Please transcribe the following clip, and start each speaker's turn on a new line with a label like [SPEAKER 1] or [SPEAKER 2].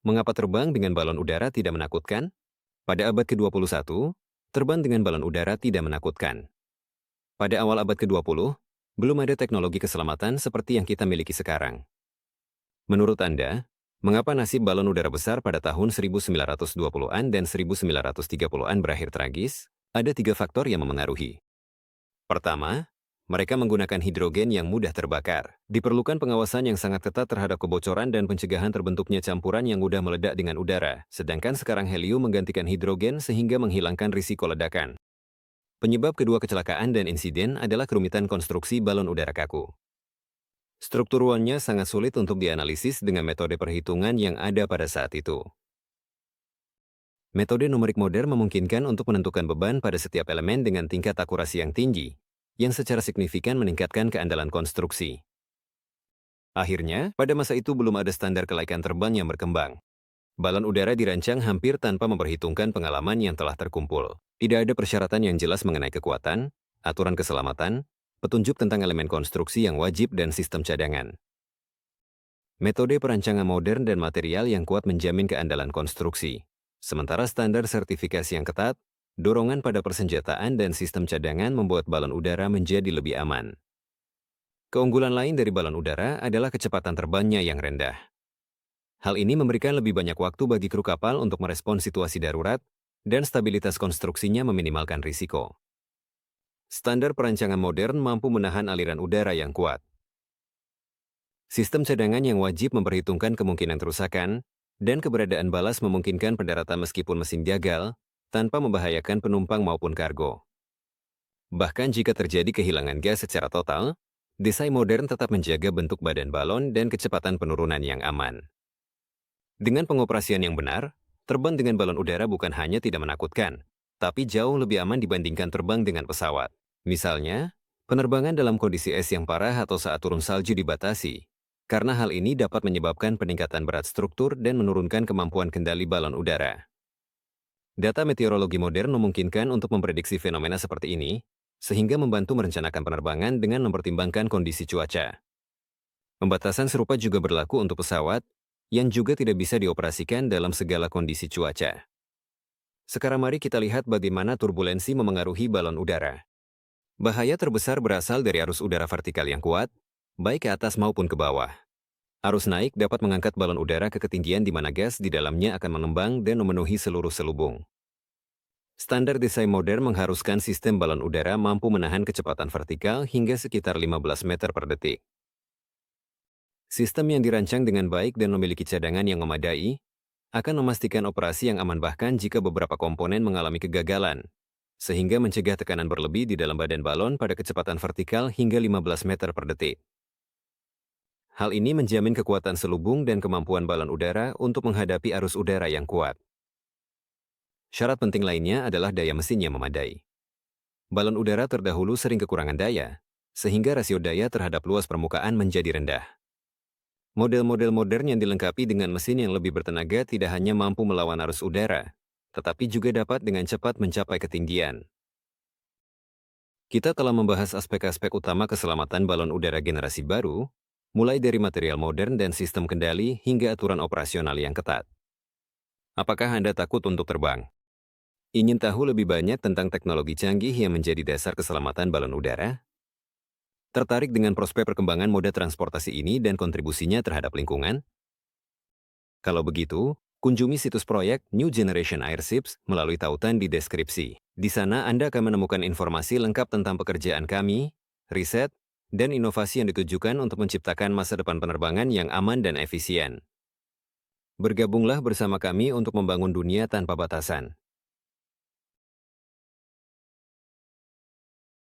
[SPEAKER 1] Mengapa terbang dengan balon udara tidak menakutkan? Pada abad ke-21, terbang dengan balon udara tidak menakutkan. Pada awal abad ke-20, belum ada teknologi keselamatan seperti yang kita miliki sekarang. Menurut Anda, mengapa nasib balon udara besar pada tahun 1920-an dan 1930-an berakhir tragis? Ada 3 faktor yang memengaruhi. Pertama, mereka menggunakan hidrogen yang mudah terbakar. Diperlukan pengawasan yang sangat ketat terhadap kebocoran dan pencegahan terbentuknya campuran yang mudah meledak dengan udara, sedangkan sekarang helium menggantikan hidrogen sehingga menghilangkan risiko ledakan. Penyebab kedua kecelakaan dan insiden adalah kerumitan konstruksi balon udara kaku. Strukturalnya sangat sulit untuk dianalisis dengan metode perhitungan yang ada pada saat itu. Metode numerik modern memungkinkan untuk menentukan beban pada setiap elemen dengan tingkat akurasi yang tinggi, yang secara signifikan meningkatkan keandalan konstruksi. Akhirnya, pada masa itu belum ada standar kelaikan terbang yang berkembang. Balon udara dirancang hampir tanpa memperhitungkan pengalaman yang telah terkumpul. Tidak ada persyaratan yang jelas mengenai kekuatan, aturan keselamatan, petunjuk tentang elemen konstruksi yang wajib dan sistem cadangan. Metode perancangan modern dan material yang kuat menjamin keandalan konstruksi. Sementara standar sertifikasi yang ketat, dorongan pada persenjataan dan sistem cadangan membuat balon udara menjadi lebih aman. Keunggulan lain dari balon udara adalah kecepatan terbangnya yang rendah. Hal ini memberikan lebih banyak waktu bagi kru kapal untuk merespons situasi darurat, dan stabilitas konstruksinya meminimalkan risiko. Standar perancangan modern mampu menahan aliran udara yang kuat. Sistem cadangan yang wajib memperhitungkan kemungkinan kerusakan, dan keberadaan balas memungkinkan pendaratan meskipun mesin gagal, tanpa membahayakan penumpang maupun kargo. Bahkan jika terjadi kehilangan gas secara total, desain modern tetap menjaga bentuk badan balon dan kecepatan penurunan yang aman. Dengan pengoperasian yang benar, terbang dengan balon udara bukan hanya tidak menakutkan, tapi jauh lebih aman dibandingkan terbang dengan pesawat. Misalnya, penerbangan dalam kondisi es yang parah atau saat turun salju dibatasi, karena hal ini dapat menyebabkan peningkatan berat struktur dan menurunkan kemampuan kendali balon udara. Data meteorologi modern memungkinkan untuk memprediksi fenomena seperti ini, sehingga membantu merencanakan penerbangan dengan mempertimbangkan kondisi cuaca. Pembatasan serupa juga berlaku untuk pesawat, yang juga tidak bisa dioperasikan dalam segala kondisi cuaca. Sekarang mari kita lihat bagaimana turbulensi memengaruhi balon udara. Bahaya terbesar berasal dari arus udara vertikal yang kuat, baik ke atas maupun ke bawah. Arus naik dapat mengangkat balon udara ke ketinggian di mana gas di dalamnya akan mengembang dan memenuhi seluruh selubung. Standar desain modern mengharuskan sistem balon udara mampu menahan kecepatan vertikal hingga sekitar 15 meter per detik. Sistem yang dirancang dengan baik dan memiliki cadangan yang memadai akan memastikan operasi yang aman bahkan jika beberapa komponen mengalami kegagalan, sehingga mencegah tekanan berlebih di dalam badan balon pada kecepatan vertikal hingga 15 meter per detik. Hal ini menjamin kekuatan selubung dan kemampuan balon udara untuk menghadapi arus udara yang kuat. Syarat penting lainnya adalah daya mesin yang memadai. Balon udara terdahulu sering kekurangan daya, sehingga rasio daya terhadap luas permukaan menjadi rendah. Model-model modern yang dilengkapi dengan mesin yang lebih bertenaga tidak hanya mampu melawan arus udara, tetapi juga dapat dengan cepat mencapai ketinggian. Kita telah membahas aspek-aspek utama keselamatan balon udara generasi baru, mulai dari material modern dan sistem kendali hingga aturan operasional yang ketat. Apakah Anda takut untuk terbang? Ingin tahu lebih banyak tentang teknologi canggih yang menjadi dasar keselamatan balon udara? Tertarik dengan prospek perkembangan moda transportasi ini dan kontribusinya terhadap lingkungan? Kalau begitu, kunjungi situs proyek New Generation Airships melalui tautan di deskripsi. Di sana Anda akan menemukan informasi lengkap tentang pekerjaan kami, riset, dan inovasi yang ditujukan untuk menciptakan masa depan penerbangan yang aman dan efisien. Bergabunglah bersama kami untuk membangun dunia tanpa batasan.